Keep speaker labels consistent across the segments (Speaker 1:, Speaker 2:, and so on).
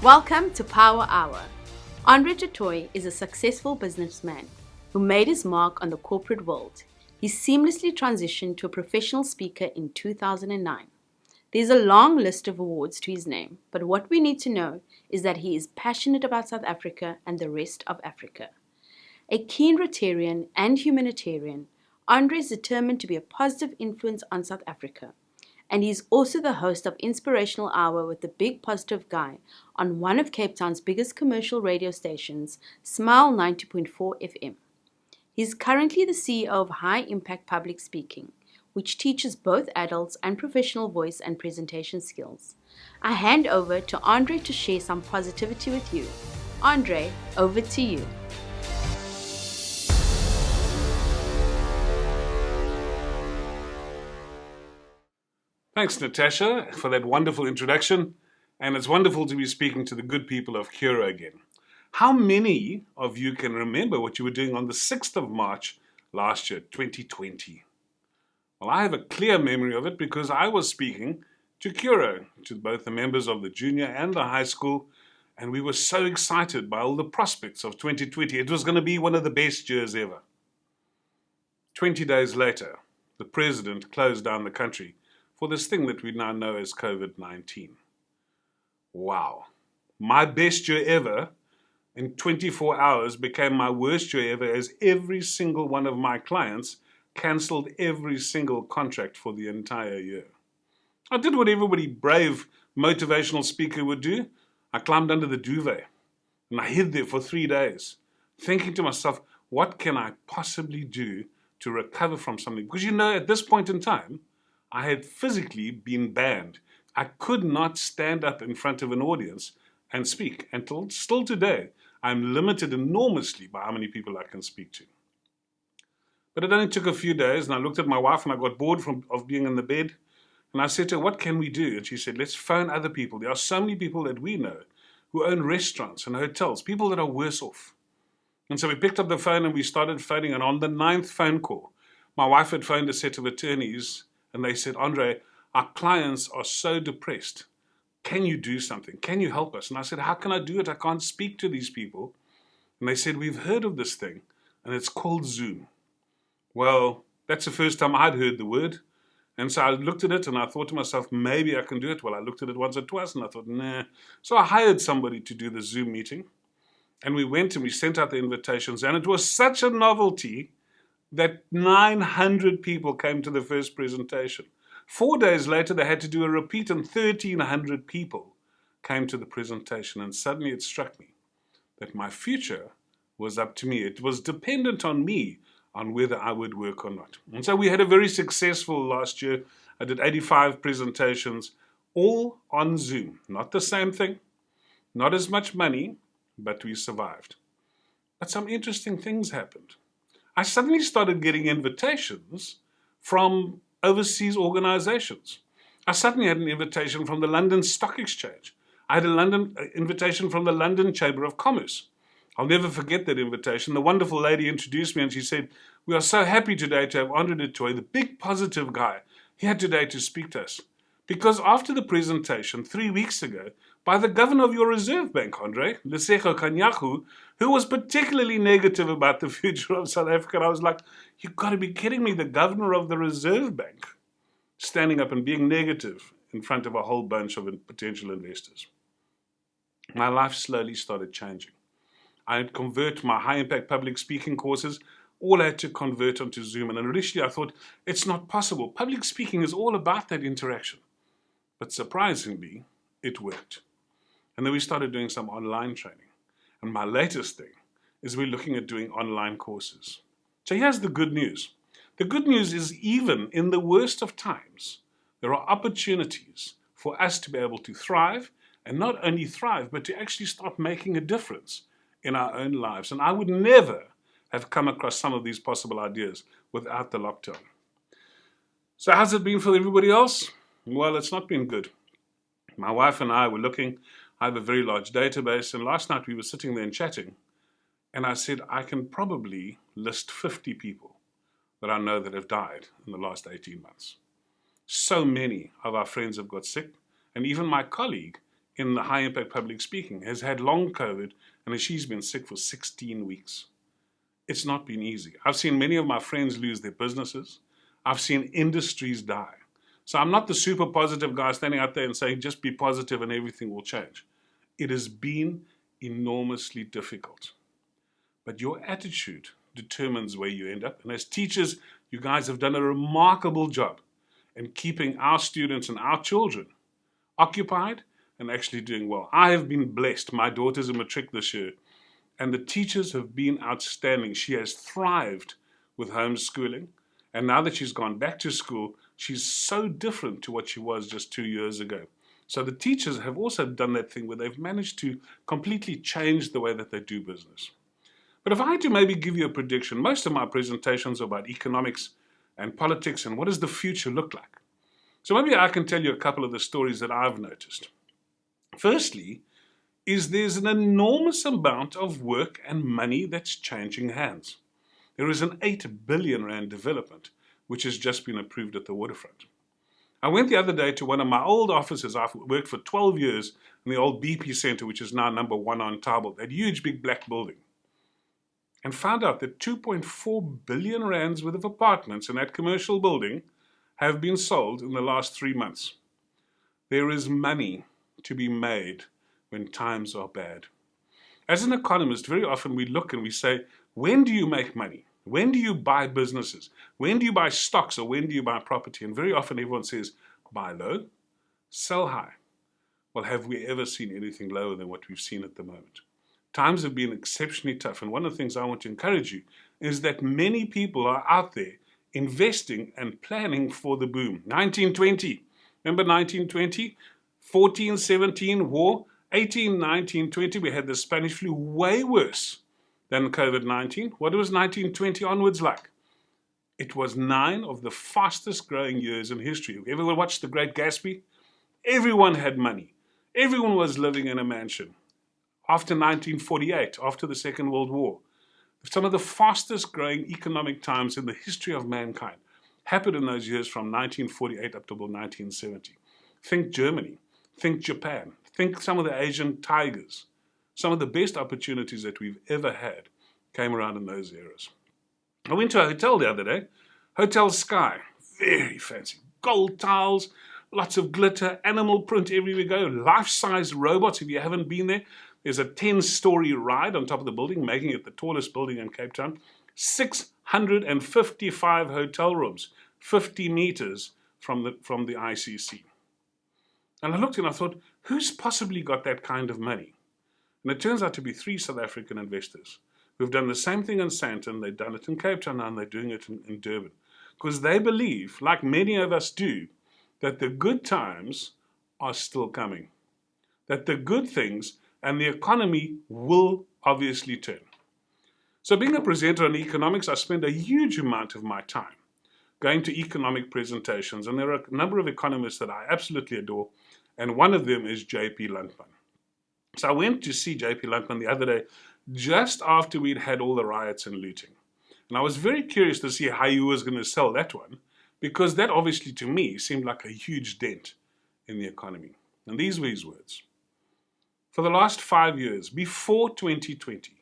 Speaker 1: Welcome to Power Hour. Andre Totoy is a successful businessman who made his mark on the corporate world. He seamlessly transitioned to a professional speaker in 2009. There's a long list of awards to his name, but what we need to know is that he is passionate about South Africa and the rest of Africa. A keen Rotarian and humanitarian, Andre is determined to be a positive influence on South Africa. And he's also the host of Inspirational Hour with the Big Positive Guy on one of Cape Town's biggest commercial radio stations, Smile 90.4 FM. He's currently the CEO of High Impact Public Speaking, which teaches both adults and professional voice and presentation skills. I hand over to Andre to share some positivity with you. Andre, over to you.
Speaker 2: Thanks, Natasha, for that wonderful introduction, and it's wonderful to be speaking to the good people of Curro again. How many of you can remember what you were doing on the 6th of March last year, 2020? Well, I have a clear memory of it because I was speaking to Curro, to both the members of the junior and the high school, and we were so excited by all the prospects of 2020. It was going to be one of the best years ever. 20 days later, the president closed down the country for this thing that we now know as COVID-19. Wow. My best year ever in 24 hours became my worst year ever as every single one of my clients cancelled every single contract for the entire year. I did what everybody brave motivational speaker would do. I climbed under the duvet and I hid there for 3 days, thinking to myself, what can I possibly do to recover from something? Because at this point in time, I had physically been banned. I could not stand up in front of an audience and speak. Until still today, I'm limited enormously by how many people I can speak to. But it only took a few days, and I looked at my wife and I got bored of being in the bed. And I said to her, what can we do? And she said, let's phone other people. There are so many people that we know who own restaurants and hotels, people that are worse off. And so we picked up the phone and we started phoning. And on the 9th phone call, my wife had phoned a set of attorneys. And they said, Andre, our clients are so depressed. Can you do something? Can you help us? And I said, how can I do it? I can't speak to these people. And they said, we've heard of this thing, and it's called Zoom. Well, that's the first time I'd heard the word. And so I looked at it, and I thought to myself, maybe I can do it. Well, I looked at it once or twice, and I thought, nah. So I hired somebody to do the Zoom meeting. And we went and we sent out the invitations. And it was such a novelty that 900 people came to the first presentation. 4 days later, they had to do a repeat, and 1,300 people came to the presentation. And suddenly it struck me that my future was up to me. It was dependent on me on whether I would work or not. And so we had a very successful last year. I did 85 presentations, all on Zoom. Not the same thing, not as much money, but we survived. But some interesting things happened. I suddenly started getting invitations from overseas organizations. I suddenly had an invitation from the London Stock Exchange. I had an invitation from the London Chamber of Commerce. I'll never forget that invitation. The wonderful lady introduced me and she said, we are so happy today to have Andre Totoy, the big positive guy, here today to speak to us. Because after the presentation 3 weeks ago by the governor of your Reserve Bank, Andre, Lesego Kanyagu, who was particularly negative about the future of South Africa, I was like, you've got to be kidding me, the governor of the Reserve Bank standing up and being negative in front of a whole bunch of potential investors. My life slowly started changing. I had converted my high impact public speaking courses, all I had to convert onto Zoom. And initially I thought, it's not possible. Public speaking is all about that interaction. But surprisingly, it worked. And then we started doing some online training. And my latest thing is we're looking at doing online courses. So here's the good news. The good news is even in the worst of times, there are opportunities for us to be able to thrive, and not only thrive, but to actually start making a difference in our own lives. And I would never have come across some of these possible ideas without the lockdown. So how's it been for everybody else? Well, it's not been good. My wife and I were looking. I have a very large database, and last night we were sitting there and chatting, and I said, I can probably list 50 people that I know that have died in the last 18 months. So many of our friends have got sick, and even my colleague in the high impact public speaking has had long COVID, and she's been sick for 16 weeks. It's not been easy. I've seen many of my friends lose their businesses. I've seen industries die. So I'm not the super positive guy standing out there and saying, just be positive and everything will change. It has been enormously difficult. But your attitude determines where you end up. And as teachers, you guys have done a remarkable job in keeping our students and our children occupied and actually doing well. I have been blessed. My daughter's a matric this year, and the teachers have been outstanding. She has thrived with homeschooling, and now that she's gone back to school, she's so different to what she was just 2 years ago. So the teachers have also done that thing where they've managed to completely change the way that they do business. But if I had to maybe give you a prediction, most of my presentations are about economics and politics and what does the future look like. So maybe I can tell you a couple of the stories that I've noticed. Firstly, there's an enormous amount of work and money that's changing hands. There is an 8 billion rand development which has just been approved at the waterfront. I went the other day to one of my old offices. I've worked for 12 years in the old BP Centre, which is now number 1 on Table, that huge big black building, and found out that 2.4 billion rands worth of apartments in that commercial building have been sold in the last 3 months. There is money to be made when times are bad. As an economist, very often we look and we say, when do you make money? When do you buy businesses? When do you buy stocks, or when do you buy property? And very often everyone says, buy low, sell high. Well, have we ever seen anything lower than what we've seen at the moment? Times have been exceptionally tough, and one of the things I want to encourage you is that many people are out there investing and planning for the boom. 1920, remember 1920? 14, 17, war. 18, 19, 20, we had the Spanish flu, way worse than COVID-19. What was 1920 onwards like? It was 9 of the fastest growing years in history. Have you ever watched The Great Gatsby? Everyone had money. Everyone was living in a mansion. After 1948, after the Second World War, some of the fastest growing economic times in the history of mankind happened in those years from 1948 up to about 1970. Think Germany, think Japan, think some of the Asian tigers. Some of the best opportunities that we've ever had came around in those eras. I went to a hotel the other day, Hotel Sky, very fancy, gold tiles, lots of glitter, animal print everywhere we go, life-size robots. If you haven't been there, there's a 10-story ride on top of the building, making it the tallest building in Cape Town. 655 hotel rooms, 50 meters from the ICC. And I looked and I thought, who's possibly got that kind of money? And it turns out to be 3 South African investors who've done the same thing in Sandton. They've done it in Cape Town now, and they're doing it in Durban. Because they believe, like many of us do, that the good times are still coming. That the good things and the economy will obviously turn. So being a presenter on economics, I spend a huge amount of my time going to economic presentations, and there are a number of economists that I absolutely adore, and one of them is J.P. Landman. So I went to see J.P. Landman the other day, just after we'd had all the riots and looting. And I was very curious to see how he was going to sell that one, because that obviously to me seemed like a huge dent in the economy. And these were his words. For the last 5 years, before 2020,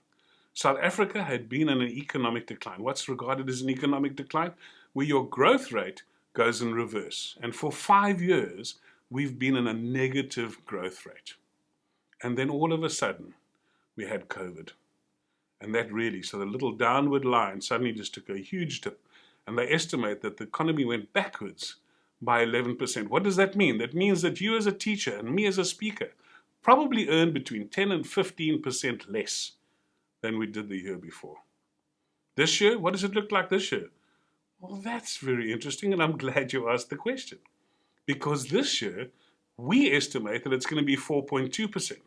Speaker 2: South Africa had been in an economic decline. What's regarded as an economic decline? Where your growth rate goes in reverse. And for 5 years, we've been in a negative growth rate. And then all of a sudden, we had COVID. And that really, so the little downward line suddenly just took a huge dip. And they estimate that the economy went backwards by 11%. What does that mean? That means that you as a teacher and me as a speaker probably earned between 10 and 15% less than we did the year before. This year, what does it look like this year? Well, that's very interesting, and I'm glad you asked the question. Because this year, we estimate that it's going to be 4.2%.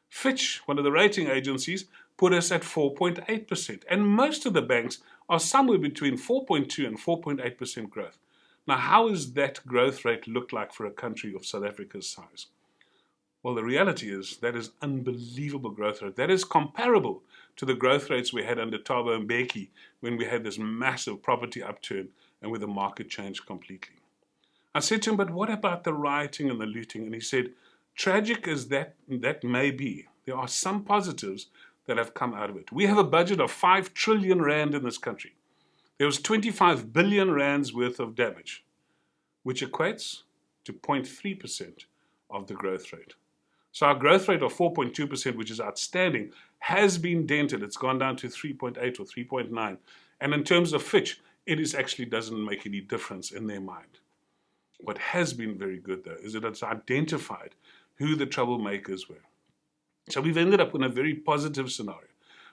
Speaker 2: Fitch, one of the rating agencies, put us at 4.8%. And most of the banks are somewhere between 4.2 and 4.8% growth. Now, how does that growth rate look like for a country of South Africa's size? Well, the reality is that is unbelievable growth rate. That is comparable to the growth rates we had under Thabo Mbeki when we had this massive property upturn and where the market changed completely. I said to him, but what about the rioting and the looting? And he said, tragic as that may be, there are some positives that have come out of it. We have a budget of 5 trillion rand in this country. There was 25 billion rands worth of damage, which equates to 0.3% of the growth rate. So our growth rate of 4.2%, which is outstanding, has been dented. It's gone down to 3.8 or 3.9. And in terms of Fitch, it actually doesn't make any difference in their mind. What has been very good, though, is that it's identified who the troublemakers were. So we've ended up in a very positive scenario.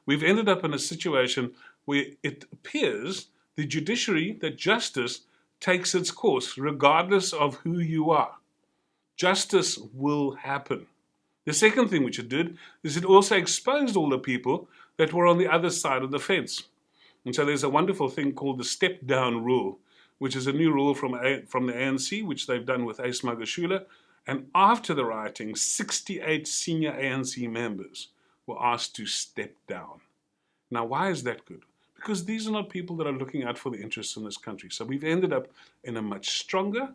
Speaker 2: We've ended up in a situation where it appears the judiciary, that justice, takes its course regardless of who you are. Justice will happen. The second thing which it did is it also exposed all the people that were on the other side of the fence. And so there's a wonderful thing called the step-down rule, which is a new rule from the ANC, which they've done with Ace Magashule. And after the rioting, 68 senior ANC members were asked to step down. Now, why is that good? Because these are not people that are looking out for the interests in this country. So we've ended up in a much stronger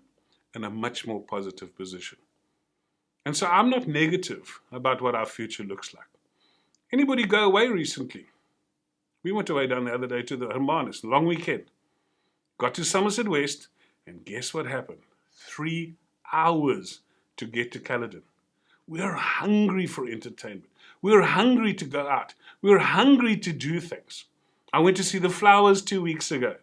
Speaker 2: and a much more positive position. And so I'm not negative about what our future looks like. Anybody go away recently? We went away down the other day to the Hermanus, long weekend. Got to Somerset West, and guess what happened? 3 hours to get to Caledon. We're hungry for entertainment. We're hungry to go out. We're hungry to do things. I went to see the flowers 2 weeks ago.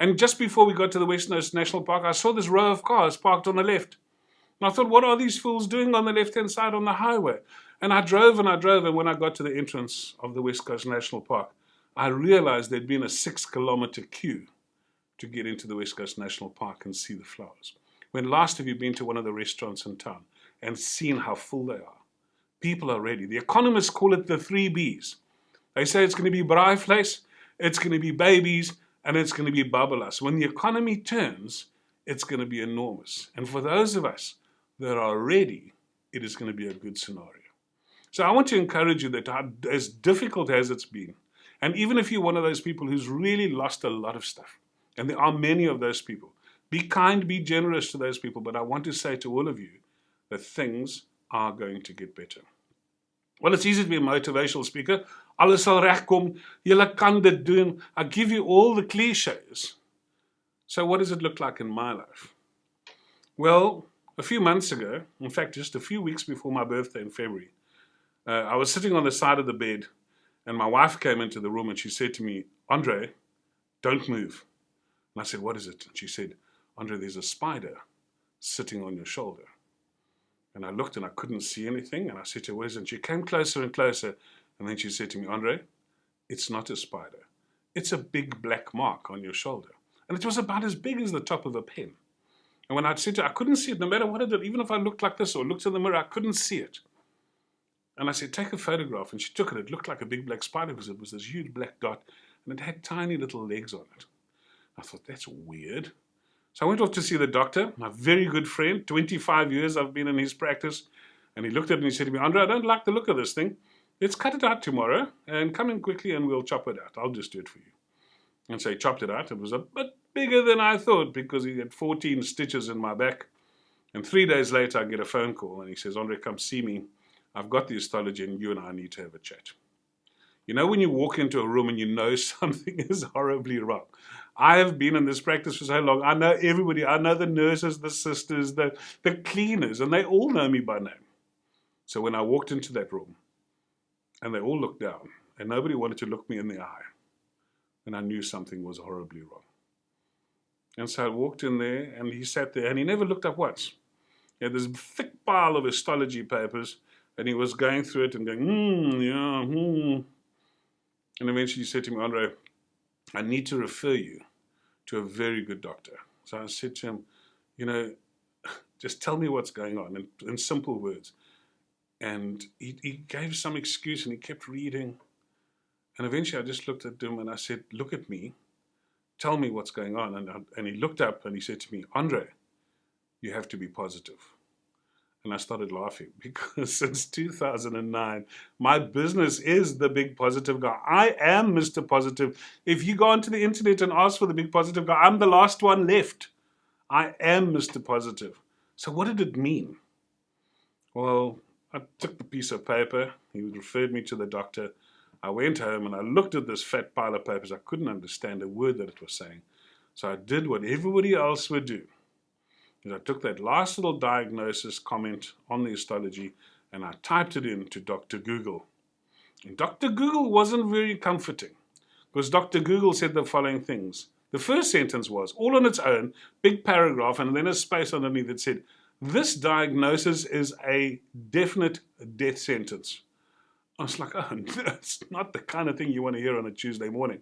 Speaker 2: And just before we got to the Western Coast National Park, I saw this row of cars parked on the left. And I thought, what are these fools doing on the left-hand side on the highway? And I drove, and when I got to the entrance of the West Coast National Park, I realized there'd been a 6-kilometer queue to get into the West Coast National Park and see the flowers. When last have you been to one of the restaurants in town and seen how full they are? People are ready. The economists call it the 3 Bs. They say it's going to be braaivleis, it's going to be babies, and it's going to be babalas. When the economy turns, it's going to be enormous. And for those of us that are ready, it is going to be a good scenario. So I want to encourage you that as difficult as it's been, and even if you're one of those people who's really lost a lot of stuff, and there are many of those people, be kind, be generous to those people, but I want to say to all of you that things are going to get better. Well, it's easy to be a motivational speaker. Alles sal regkom, julle kan dit doen. I give you all the cliches. So what does it look like in my life? Well, a few months ago, in fact, just a few weeks before my birthday in February, I was sitting on the side of the bed, and my wife came into the room and she said to me, Andre, don't move. And I said, what is it? And she said, Andre, there's a spider sitting on your shoulder. And I looked and I couldn't see anything. And I said to her, where is it? And she came closer and closer. And then she said to me, Andre, it's not a spider. It's a big black mark on your shoulder. And it was about as big as the top of a pen. And when I said to her, I couldn't see it, no matter what I did, even if I looked like this or looked in the mirror, I couldn't see it. And I said, take a photograph. And she took it. It looked like a big black spider because it was this huge black dot. And it had tiny little legs on it. I thought, that's weird. So I went off to see the doctor, my very good friend, 25 years I've been in his practice. And he looked at it and he said to me, Andre, I don't like the look of this thing. Let's cut it out tomorrow and come in quickly and we'll chop it out. I'll just do it for you. And so he chopped it out. It was a bit bigger than I thought because he had 14 stitches in my back. And 3 days later, I get a phone call and he says, Andre, come see me. I've got the histology and you and I need to have a chat. You know when you walk into a room and you know something is horribly wrong? I have been in this practice for so long. I know everybody. I know the nurses, the sisters, the cleaners, and they all know me by name. So when I walked into that room, and they all looked down, and nobody wanted to look me in the eye, and I knew something was horribly wrong. And so I walked in there, and he sat there, and he never looked up once. He had this thick pile of histology papers, and he was going through it and going, yeah. And eventually he said to me, Andre, I need to refer you to a very good doctor. So I said to him, just tell me what's going on in simple words. And he gave some excuse and he kept reading. And eventually I just looked at him and I said, look at me. Tell me what's going on. And he looked up and he said to me, Andre, you have to be positive. And I started laughing because since 2009, my business is the big positive guy. I am Mr. Positive. If you go onto the internet and ask for the big positive guy, I'm the last one left. I am Mr. Positive. So what did it mean? Well, I took the piece of paper. He referred me to the doctor. I went home and I looked at this fat pile of papers. I couldn't understand a word that it was saying. So I did what everybody else would do. I took that last little diagnosis comment on the histology and I typed it into Dr. Google. And Dr. Google wasn't very comforting because Dr. Google said the following things. The first sentence was, all on its own, big paragraph, and then a space underneath that said, this diagnosis is a definite death sentence. I was like, oh, that's not the kind of thing you want to hear on a Tuesday morning.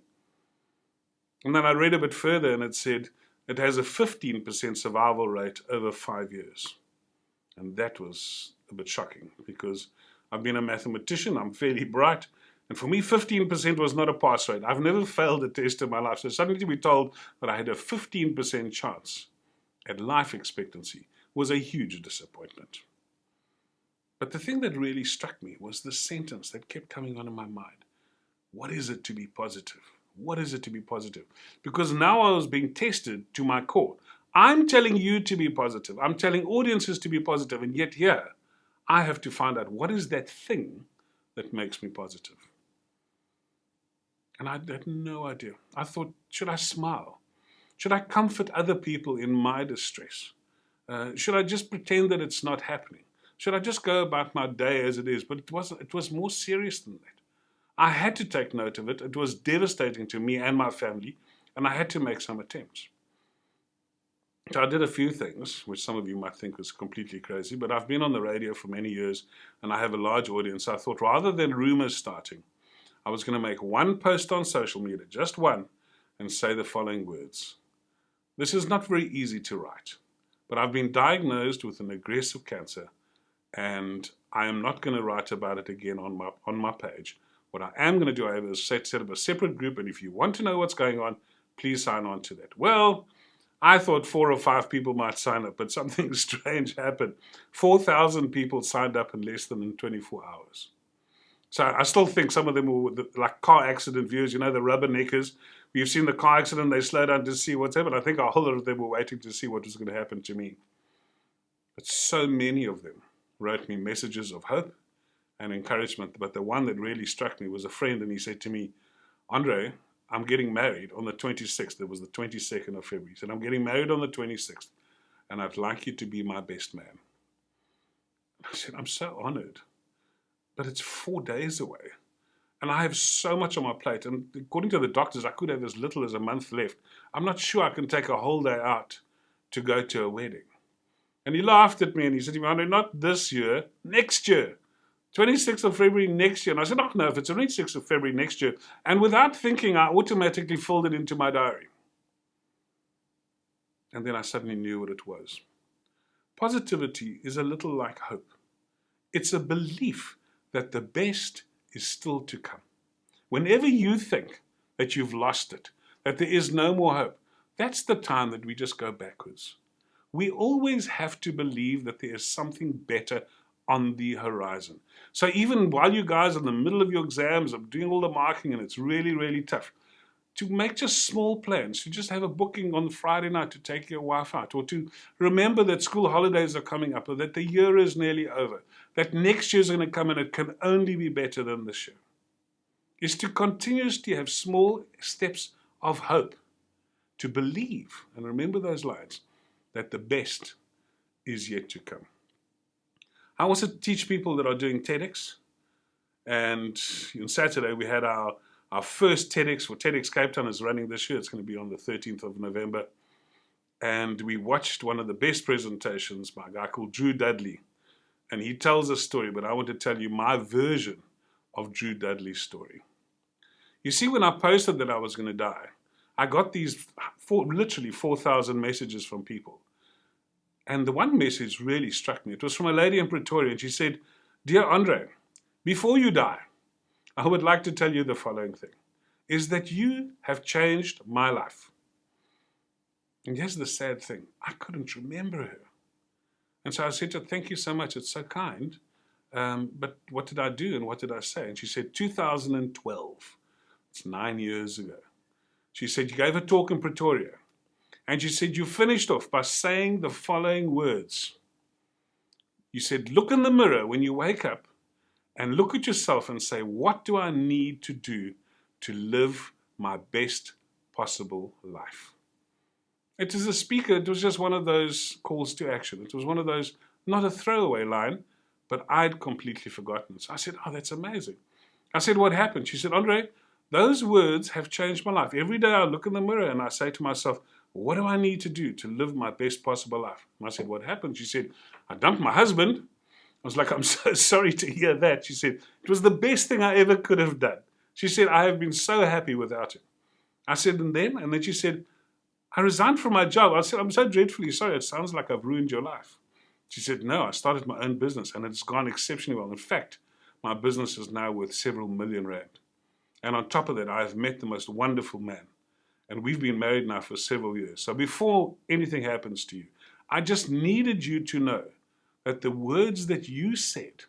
Speaker 2: And then I read a bit further and it said, it has a 15% survival rate over 5 years. And that was a bit shocking because I've been a mathematician, I'm fairly bright, and for me 15% was not a pass rate. I've never failed a test in my life, so suddenly to be told that I had a 15% chance at life expectancy was a huge disappointment. But the thing that really struck me was the sentence that kept coming on in my mind. What is it to be positive? What is it to be positive? Because now I was being tested to my core. I'm telling you to be positive. I'm telling audiences to be positive. And yet here, I have to find out what is that thing that makes me positive. And I had no idea. I thought, should I smile? Should I comfort other people in my distress? Should I just pretend that it's not happening? Should I just go about my day as it is? But it was more serious than that. I had to take note of it. It was devastating to me and my family, and I had to make some attempts. So I did a few things, which some of you might think was completely crazy, but I've been on the radio for many years, and I have a large audience. So I thought rather than rumors starting, I was going to make one post on social media, just one, and say the following words. This is not very easy to write, but I've been diagnosed with an aggressive cancer, and I am not going to write about it again on my page. What I am going to do is set up a separate group, and if you want to know what's going on, please sign on to that. Well, I thought 4 or 5 people might sign up, but something strange happened. 4,000 people signed up in less than 24 hours. So I still think some of them were like car accident viewers, you know, the rubberneckers. You've seen the car accident, they slow down to see what's happened. I think a whole lot of them were waiting to see what was going to happen to me. But so many of them wrote me messages of hope and encouragement. But the one that really struck me was a friend, and he said to me, Andre, I'm getting married on the 26th. It was the 22nd of February. He said, I'm getting married on the 26th, and I'd like you to be my best man. I said, I'm so honored, but it's 4 days away, and I have so much on my plate, and according to the doctors, I could have as little as a month left. I'm not sure I can take a whole day out to go to a wedding. And he laughed at me, and he said to me, Andre, not this year, next year. 26th of February next year. And I said, oh, no, if it's 26th of February next year. And without thinking, I automatically filled it into my diary. And then I suddenly knew what it was. Positivity is a little like hope. It's a belief that the best is still to come. Whenever you think that you've lost it, that there is no more hope, that's the time that we just go backwards. We always have to believe that there is something better on the horizon. So even while you guys are in the middle of your exams, I'm doing all the marking and it's really, really tough, to make just small plans, to just have a booking on Friday night to take your wife out, or to remember that school holidays are coming up, or that the year is nearly over, that next year's going to come and it can only be better than this year, is to continuously have small steps of hope, to believe, and remember those lines, that the best is yet to come. I also teach people that are doing TEDx, and on Saturday we had our first TEDx for TEDx Cape Town is running this year. It's going to be on the 13th of November, and we watched one of the best presentations by a guy called Drew Dudley, and he tells a story, but I want to tell you my version of Drew Dudley's story. You see, when I posted that I was going to die, I got these literally 4,000 messages from people. And the one message really struck me. It was from a lady in Pretoria, and she said, Dear Andre, before you die, I would like to tell you the following thing, is that you have changed my life. And here's the sad thing, I couldn't remember her. And so I said to her, thank you so much, it's so kind, but what did I do and what did I say? And she said, 2012, it's 9 years ago. She said, you gave a talk in Pretoria. And she said, you finished off by saying the following words. You said, look in the mirror when you wake up and look at yourself and say, what do I need to do to live my best possible life? It is a speaker, it was just one of those calls to action. It was one of those, not a throwaway line, but I'd completely forgotten. So I said, oh, that's amazing. I said, what happened? She said, Andre, those words have changed my life. Every day I look in the mirror and I say to myself, what do I need to do to live my best possible life? And I said, what happened? She said, I dumped my husband. I was like, I'm so sorry to hear that. She said, it was the best thing I ever could have done. She said, I have been so happy without him. I said, and then? And then she said, I resigned from my job. I said, I'm so dreadfully sorry. It sounds like I've ruined your life. She said, no, I started my own business and it's gone exceptionally well. In fact, my business is now worth several million rand. And on top of that, I have met the most wonderful man. And we've been married now for several years. So before anything happens to you, I just needed you to know that the words that you said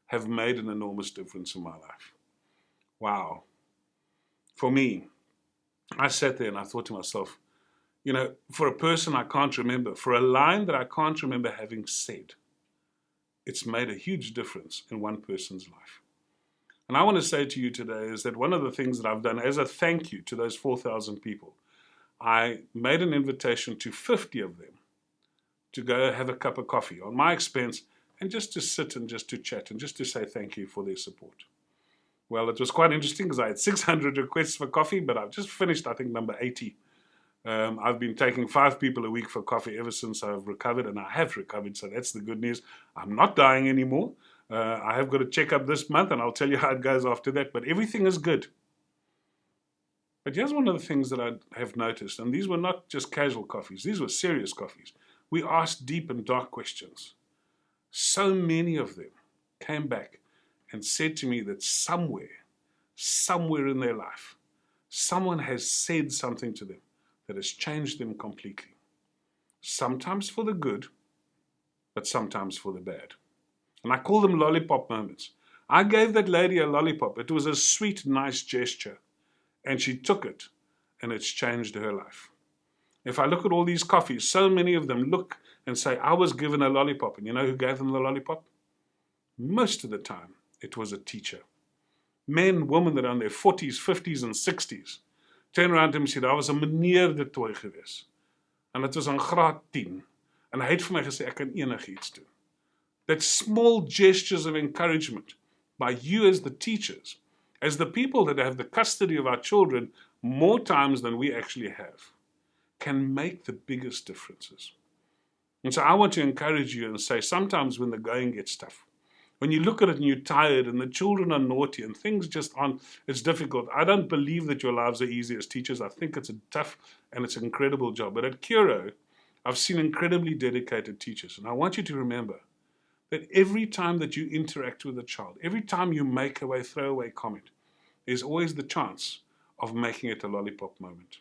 Speaker 2: have made an enormous difference in my life. Wow. For me, I sat there and I thought to myself, you know, for a person I can't remember, for a line that I can't remember having said, it's made a huge difference in one person's life. And I want to say to you today is that one of the things that I've done as a thank you to those 4,000 people, I made an invitation to 50 of them to go have a cup of coffee on my expense and just to sit and just to chat and just to say thank you for their support. Well, it was quite interesting because I had 600 requests for coffee, but I've just finished, I think, number 80. I've been taking 5 people a week for coffee ever since I've recovered, and I have recovered, so that's the good news. I'm not dying anymore. I have got a checkup this month, and I'll tell you how it goes after that, but everything is good. But here's one of the things that I have noticed, and these were not just casual coffees, these were serious coffees. We asked deep and dark questions. So many of them came back and said to me that somewhere in their life, someone has said something to them that has changed them completely. Sometimes for the good, but sometimes for the bad. And I call them lollipop moments. I gave that lady a lollipop. It was a sweet, nice gesture. And she took it, and it's changed her life. If I look at all these coffees, so many of them look and say, I was given a lollipop. And you know who gave them the lollipop? Most of the time, it was a teacher. Men, women that are in their 40s, 50s, and 60s turn around to him and said, I was 'n meneer de Tooi gewees. En dit was in graad 10. En hy het vir my gesê, ek kan enigiets doen. That small gestures of encouragement by you as the teachers, as the people that have the custody of our children more times than we actually have, can make the biggest differences. And so I want to encourage you and say, sometimes when the going gets tough, when you look at it and you're tired and the children are naughty and things just aren't, it's difficult. I don't believe that your lives are easy as teachers. I think it's a tough and it's an incredible job. But at Curro, I've seen incredibly dedicated teachers. And I want you to remember that every time that you interact with a child, every time you make a throwaway comment, there's always the chance of making it a lollipop moment.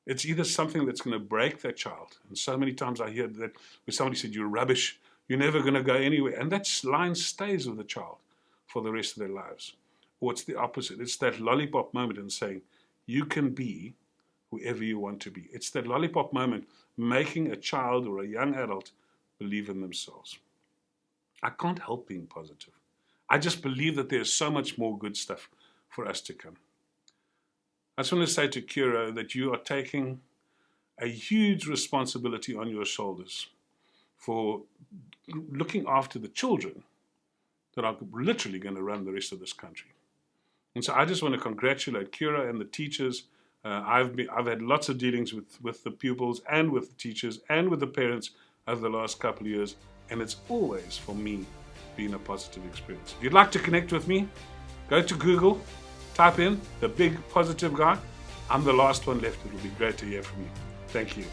Speaker 2: It's either something that's going to break that child. And so many times I hear that when somebody said, you're rubbish, you're never going to go anywhere. And that line stays with the child for the rest of their lives. Or it's the opposite. It's that lollipop moment and saying, you can be whoever you want to be. It's that lollipop moment making a child or a young adult believe in themselves. I can't help being positive. I just believe that there's so much more good stuff for us to come. I just want to say to Curro that you are taking a huge responsibility on your shoulders for looking after the children that are literally going to run the rest of this country. And so I just want to congratulate Curro and the teachers. I've had lots of dealings with the pupils and with the teachers and with the parents over the last couple of years, and it's always, for me, been a positive experience. If you'd like to connect with me, go to Google, type in the big positive guy. I'm the last one left. It will be great to hear from you. Thank you.